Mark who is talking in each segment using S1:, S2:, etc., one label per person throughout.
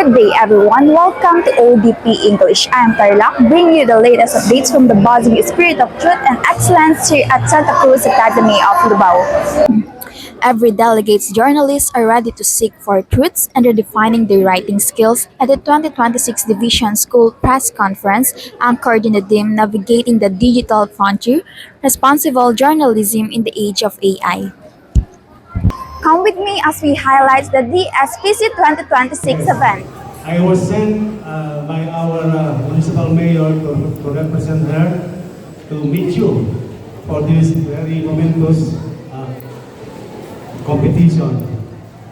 S1: Good day, everyone. Welcome to ODP English. I'm Tarlac, bringing you the latest updates from the buzzing spirit of truth and excellence here at Santa Cruz Academy of Lubao. Every delegate's journalists are ready to seek for truths and redefining their writing skills at the 2026 Division School Press Conference anchored in the theme Navigating the Digital Frontier, Responsible Journalism in the Age of AI. Come with me as we highlight the DSPC 2026 event.
S2: I was sent by our municipal mayor to represent her to meet you for this very momentous competition.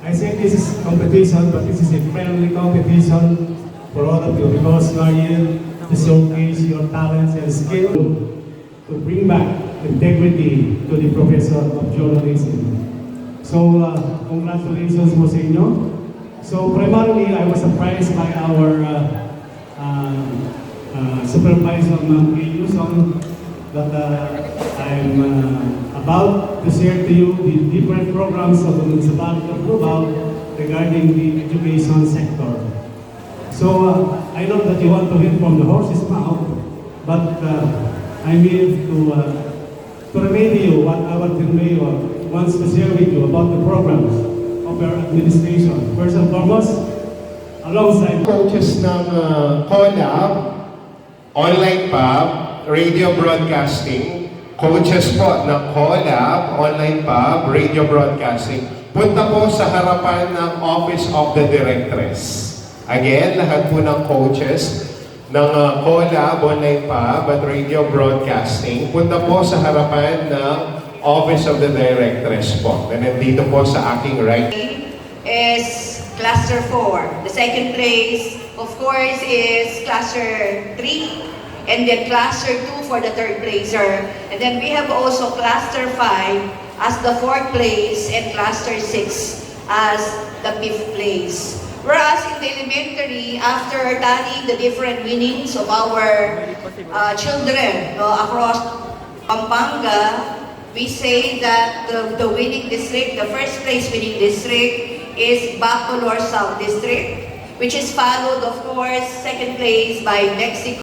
S2: I say this is competition, but this is a friendly competition for all of you because you are here to showcase your talents and skill to bring back integrity to the professor of journalism. So, congratulations po sa inyo. So, primarily, I was surprised by our supervisor, Ma'am Yuson, that I'm about to share to you the different programs of the municipality of Lubao regarding the education sector. So, I know that you want to hear from the horse's mouth, but I'm here to remind you what our team mayor wants to share with you about the programs of our administration. First and foremost, alongside
S3: coaches ng COLAB, online pub, radio broadcasting, coaches po ng COLAB, online pub, radio broadcasting, punta po sa harapan ng Office of the Directress. Again, lahat po ng coaches ng COLAB, online pub, at radio broadcasting, punta po sa harapan ng Office of the Directress po. Na nandito po sa aking right.
S4: Is Cluster 4. The second place, of course, is Cluster 3. And then Cluster 2 for the third placer. And then we have also Cluster 5 as the fourth place and Cluster 6 as the fifth place. Whereas in the elementary, after tallying the different winnings of our children across Pampanga, we say that the winning district, the first place winning district is Bacolor South District, which is followed, of course, second place by Mexico.